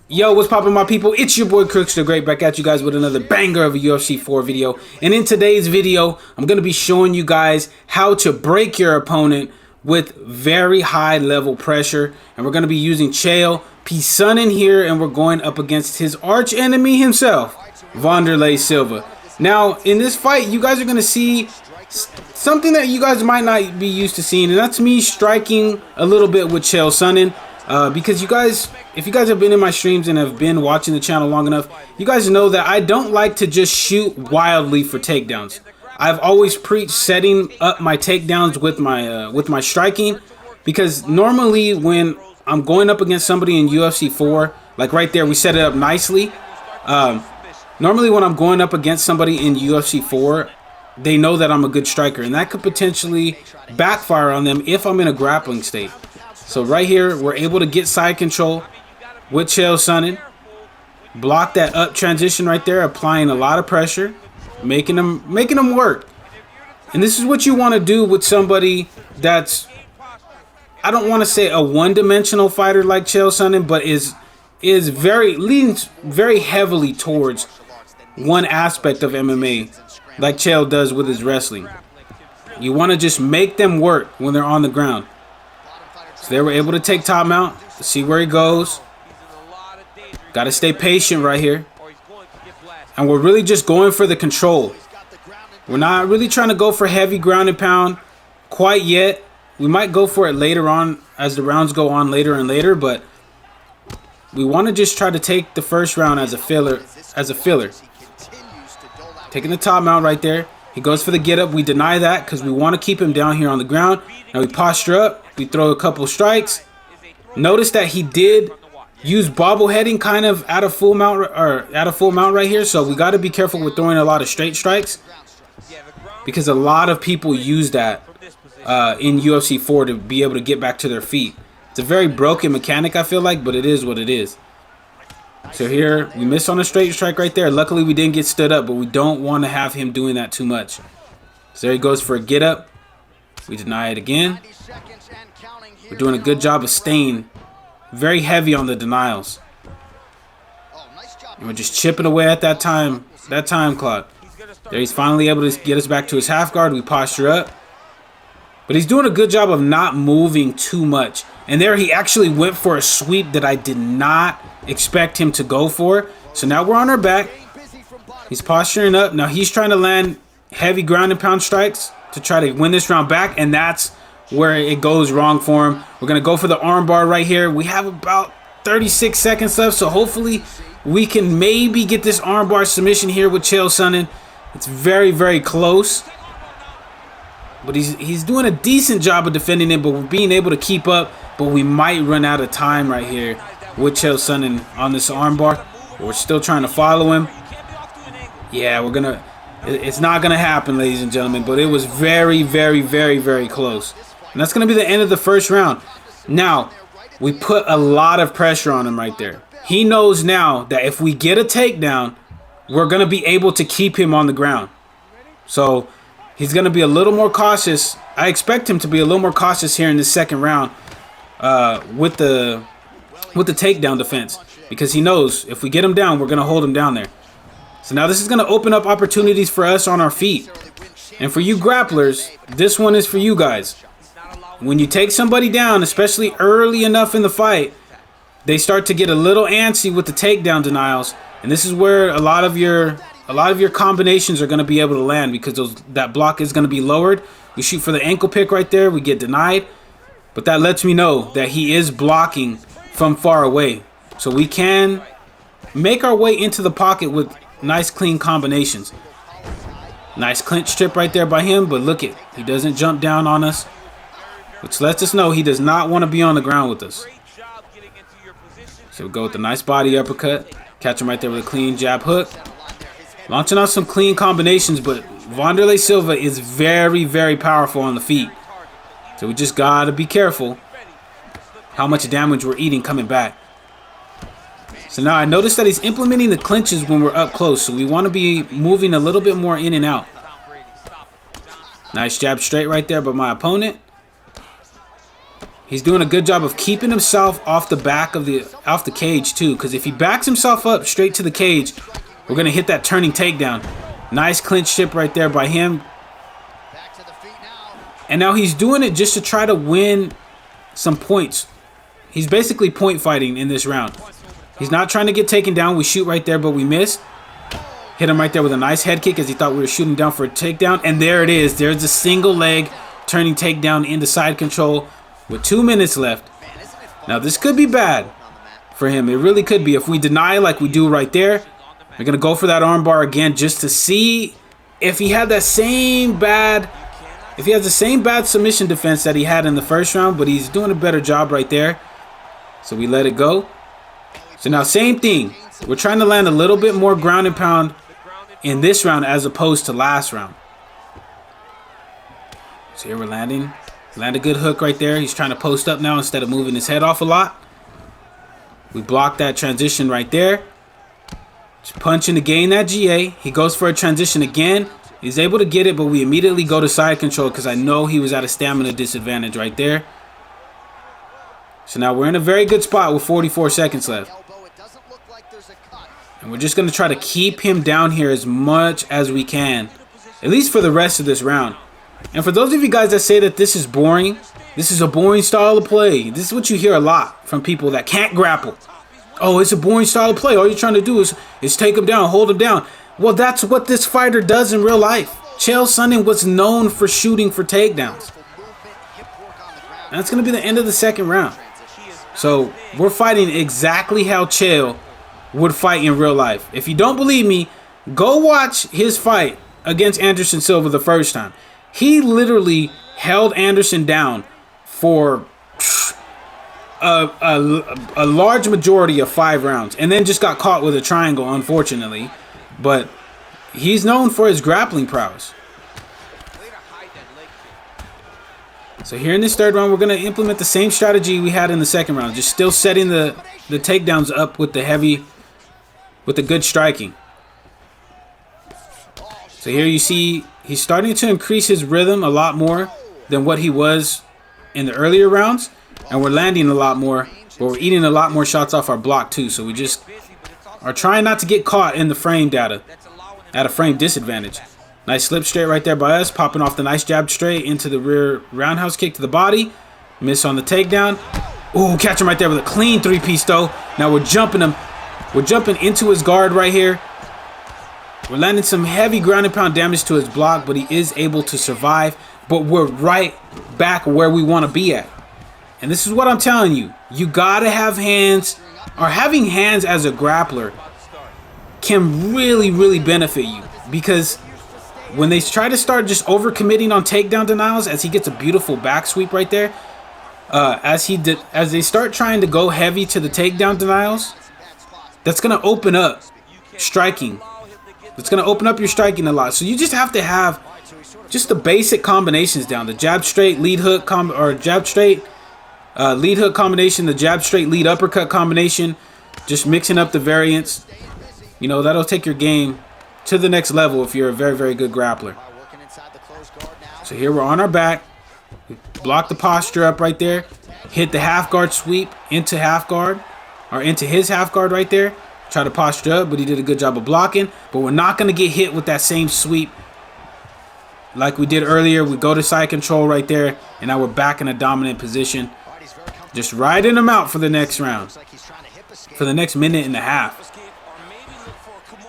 Yo, what's poppin', my people? It's your boy Crooks the Great, back at you guys with another banger of a UFC 4 video. And in today's video, I'm going to be showing you guys how to break your opponent with very high level pressure. And we're going to be using Chael Sonnen here, and we're going up against his arch enemy himself, Wanderlei Silva. Now, in this fight, you guys are going to see something that you guys might not be used to seeing, and that's me striking a little bit with Chael Sonnen. Because you guys, if you guys have been in my streams and have been watching the channel long enough, you guys know that I don't like to just shoot wildly for takedowns. I've always preached setting up my takedowns with my striking, because normally when I'm going up against somebody in UFC 4, like right there, we set it up nicely. Normally when I'm going up against somebody in UFC 4, they know that I'm a good striker, and that could potentially backfire on them if I'm in a grappling state. So right here, we're able to get side control with Chael Sonnen. Block that up transition right there, applying a lot of pressure, making them work. And this is what you want to do with somebody that's, I don't want to say a one-dimensional fighter like Chael Sonnen, but leans very heavily towards one aspect of MMA, like Chael does with his wrestling. You want to just make them work when they're on the ground. So they were able to take top mount, see where he goes. Got to stay patient right here. And we're really just going for the control. We're not really trying to go for heavy ground and pound quite yet. We might go for it later on as the rounds go on later and later, but we want to just try to take the first round as a filler. Taking the top mount right there. He goes for the get up. We deny that because we want to keep him down here on the ground. Now we posture up. We throw a couple strikes. Notice that he did use bobbleheading kind of at a full mount right here. So we got to be careful with throwing a lot of straight strikes, because a lot of people use that in UFC 4 to be able to get back to their feet. It's a very broken mechanic, I feel like, but it is what it is. So here, we missed on a straight strike right there. Luckily, we didn't get stood up, but we don't want to have him doing that too much. So there he goes for a get up. We deny it again. We're doing a good job of staying very heavy on the denials. And we're just chipping away at that time clock. There he's finally able to get us back to his half guard. We posture up. But he's doing a good job of not moving too much. And there he actually went for a sweep that I did not expect him to go for. So now we're on our back. He's posturing up. Now he's trying to land heavy ground and pound strikes to try to win this round back. And that's where it goes wrong for him. We're going to go for the arm bar right here. We have about 36 seconds left. So hopefully we can maybe get this arm bar submission here with Chael Sonnen. It's very, very close. But he's doing a decent job of defending it, but we're being able to keep up. But we might run out of time right here with Chael Sonnen on this armbar. We're still trying to follow him. Yeah, it's not gonna happen, ladies and gentlemen. But it was very, very, very, very close. And that's gonna be the end of the first round. Now, we put a lot of pressure on him right there. He knows now that if we get a takedown, we're gonna be able to keep him on the ground. So he's going to be a little more cautious. I expect him to be a little more cautious here in the second round with the takedown defense, because he knows if we get him down, we're going to hold him down there. So now this is going to open up opportunities for us on our feet. And for you grapplers, this one is for you guys. When you take somebody down, especially early enough in the fight, they start to get a little antsy with the takedown denials. And this is where a lot of your combinations are going to be able to land, because that block is going to be lowered. We shoot for the ankle pick right there. We get denied. But that lets me know that he is blocking from far away. So we can make our way into the pocket with nice, clean combinations. Nice clinch strip right there by him. But look it, he doesn't jump down on us, which lets us know he does not want to be on the ground with us. So we go with the nice body uppercut. Catch him right there with a clean jab hook. Launching out some clean combinations, but Wanderlei Silva is very, very powerful on the feet. So we just got to be careful how much damage we're eating coming back. So now I noticed that he's implementing the clinches when we're up close, so we want to be moving a little bit more in and out. Nice jab straight right there by my opponent. He's doing a good job of keeping himself off the cage too, because if he backs himself up straight to the cage, we're gonna hit that turning takedown. Nice clinch ship right there by him. And now he's doing it just to try to win some points. He's basically point fighting in this round. He's not trying to get taken down. We shoot right there, but we missed. Hit him right there with a nice head kick as he thought we were shooting down for a takedown. And there it is. There's a single leg turning takedown into side control with 2 minutes left. Now this could be bad for him. It really could be. If we deny like we do right there, we're going to go for that armbar again just to see if he had that same bad... If he has the same bad submission defense that he had in the first round, but he's doing a better job right there. So we let it go. So now same thing. We're trying to land a little bit more ground and pound in this round as opposed to last round. So here we're landing. Land a good hook right there. He's trying to post up now instead of moving his head off a lot. We blocked that transition right there. Just punching to gain that GA. He goes for a transition again. He's able to get it, but we immediately go to side control because I know he was at a stamina disadvantage right there. So now we're in a very good spot with 44 seconds left. And we're just going to try to keep him down here as much as we can, at least for the rest of this round. And for those of you guys that say that this is boring, this is a boring style of play. This is what you hear a lot from people that can't grapple. Oh, it's a boring style of play. All you're trying to do is take him down, hold him down. Well, that's what this fighter does in real life. Chael Sonnen was known for shooting for takedowns. And that's going to be the end of the second round. So we're fighting exactly how Chael would fight in real life. If you don't believe me, go watch his fight against Anderson Silva the first time. He literally held Anderson down for a large majority of 5 rounds and then just got caught with a triangle, unfortunately. But he's known for his grappling prowess. So here in this third round, we're going to implement the same strategy we had in the second round. Just still setting the takedowns up with the good striking. So here you see he's starting to increase his rhythm a lot more than what he was in the earlier rounds. And we're landing a lot more, but we're eating a lot more shots off our block too. So we just are trying not to get caught in the frame data at a frame disadvantage. Nice slip straight right there by us, popping off the nice jab straight into the rear roundhouse kick to the body. Miss on the takedown. Ooh, catch him right there with a clean 3-piece though. Now we're jumping him. We're jumping into his guard right here. We're landing some heavy ground and pound damage to his block, but he is able to survive. But we're right back where we want to be at. And this is what I'm telling you. You gotta have hands, or having hands as a grappler can really, really benefit you. Because when they try to start just overcommitting on takedown denials, as he gets a beautiful back sweep right there, as they start trying to go heavy to the takedown denials, that's gonna open up striking. It's gonna open up your striking a lot. So you just have to have just the basic combinations down: the jab straight lead hook jab straight lead hook combination, the jab straight lead uppercut combination. Just mixing up the variants. You know, that'll take your game to the next level if you're a very, very good grappler. So here we're on our back. We block the posture up right there. Hit the half guard sweep into half guard, or into his half guard right there. Try to posture up, but he did a good job of blocking. But we're not going to get hit with that same sweep like we did earlier. We go to side control right there, and now we're back in a dominant position. Just riding him out for the next round, for the next minute and a half.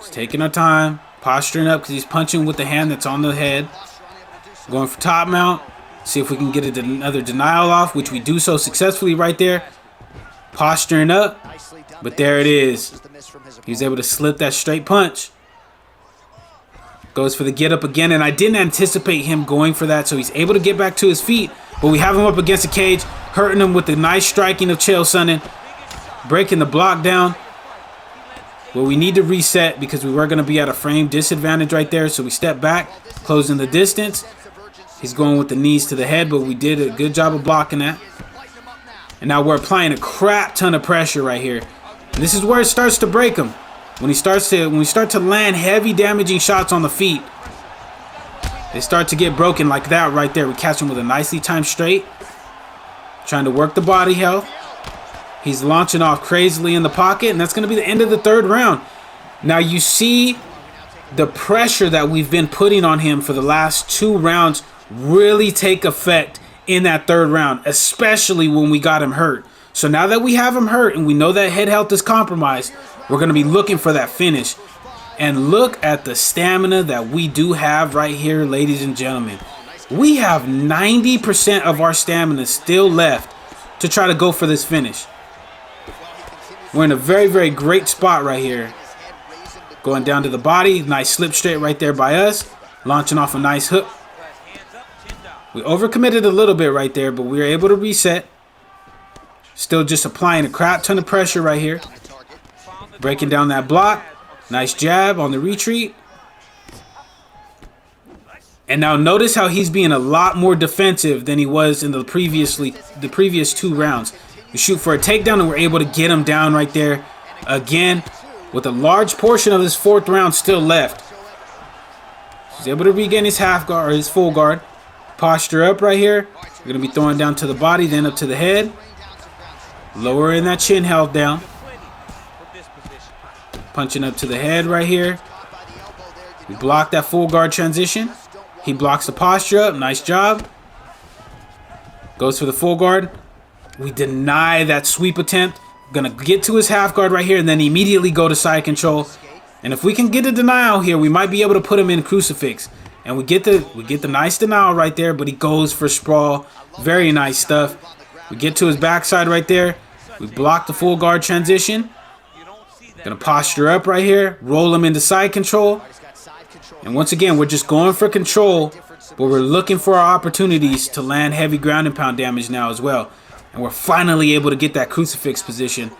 Just taking our time, posturing up because he's punching with the hand that's on the head. Going for top mount. See if we can get another denial off, which we do so successfully right there. Posturing up, but there it is. He's able to slip that straight punch. Goes for the get up again, and I didn't anticipate him going for that, so he's able to get back to his feet. But we have him up against the cage, hurting him with the nice striking of Chael Sonnen, breaking the block down. Well, we need to reset because we were going to be at a frame disadvantage right there, so we step back, closing the distance. He's going with the knees to the head, but we did a good job of blocking that. And now we're applying a crap ton of pressure right here. And this is where it starts to break him. When we start to land heavy damaging shots on the feet, they start to get broken like that right there. We catch him with a nicely timed straight. Trying to work the body health. He's launching off crazily in the pocket, and that's going to be the end of the third round. Now you see the pressure that we've been putting on him for the last 2 rounds really take effect in that third round, especially when we got him hurt. So now that we have him hurt and we know that head health is compromised, we're going to be looking for that finish. And look at the stamina that we do have right here, ladies and gentlemen. We have 90% of our stamina still left to try to go for this finish. We're in a very, very great spot right here. Going down to the body. Nice slip straight right there by us. Launching off a nice hook. We overcommitted a little bit right there, but we were able to reset. Still just applying a crap ton of pressure right here. Breaking down that block. Nice jab on the retreat. And now notice how he's being a lot more defensive than he was in the previous 2 rounds. We shoot for a takedown and we're able to get him down right there again with a large portion of this 4th round still left. He's able to regain his half guard or his full guard. Posture up right here. We're going to be throwing down to the body, then up to the head. Lowering that chin held down. Punching up to the head right here. We block that full guard transition. He blocks the posture up. Nice job. Goes for the full guard. We deny that sweep attempt. Gonna get to his half guard right here and then immediately go to side control. And if we can get a denial here, we might be able to put him in crucifix. And we get the nice denial right there, but he goes for sprawl. Very nice stuff. We get to his backside right there. We block the full guard transition. Gonna posture up right here. Roll him into side control. And once again, we're just going for control, but we're looking for our opportunities to land heavy ground and pound damage now as well. And we're finally able to get that crucifix position.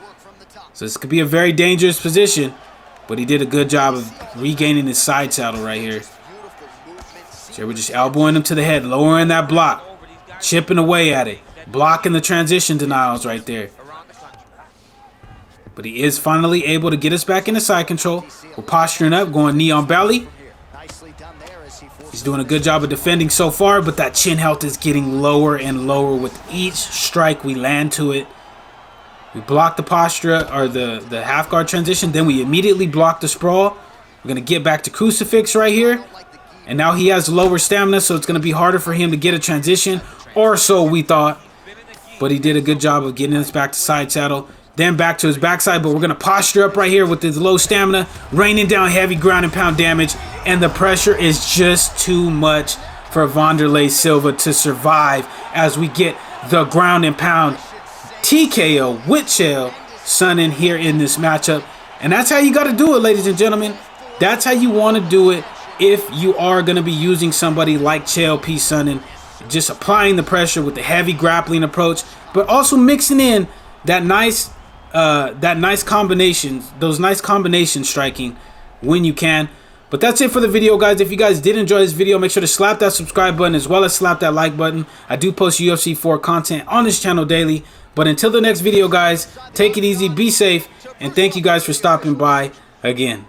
So this could be a very dangerous position, but he did a good job of regaining his side saddle right here. So we're just elbowing him to the head, lowering that block, chipping away at it, blocking the transition denials right there. But he is finally able to get us back into side control. We're posturing up, going knee on belly. He's doing a good job of defending so far, but that chin health is getting lower and lower with each strike we land to it. We block the posture or the half guard transition, then we immediately block the sprawl. We're going to get back to crucifix right here. And now he has lower stamina, so it's going to be harder for him to get a transition, or so we thought. But he did a good job of getting us back to side saddle. Then back to his backside, but we're going to posture up right here with his low stamina, raining down heavy ground and pound damage, and the pressure is just too much for Wanderlei Silva to survive as we get the ground and pound TKO with Chael Sonnen here in this matchup. And that's how you got to do it, ladies and gentlemen. That's how you want to do it if you are going to be using somebody like Chael P. Sonnen. Just applying the pressure with the heavy grappling approach, but also mixing in that nice combination, those nice combination striking when you can. But that's it for the video, guys. If you guys did enjoy this video, make sure to slap that subscribe button as well as slap that like button. I do post UFC 4 content on this channel daily. But until the next video, guys, take it easy, be safe, and thank you guys for stopping by again.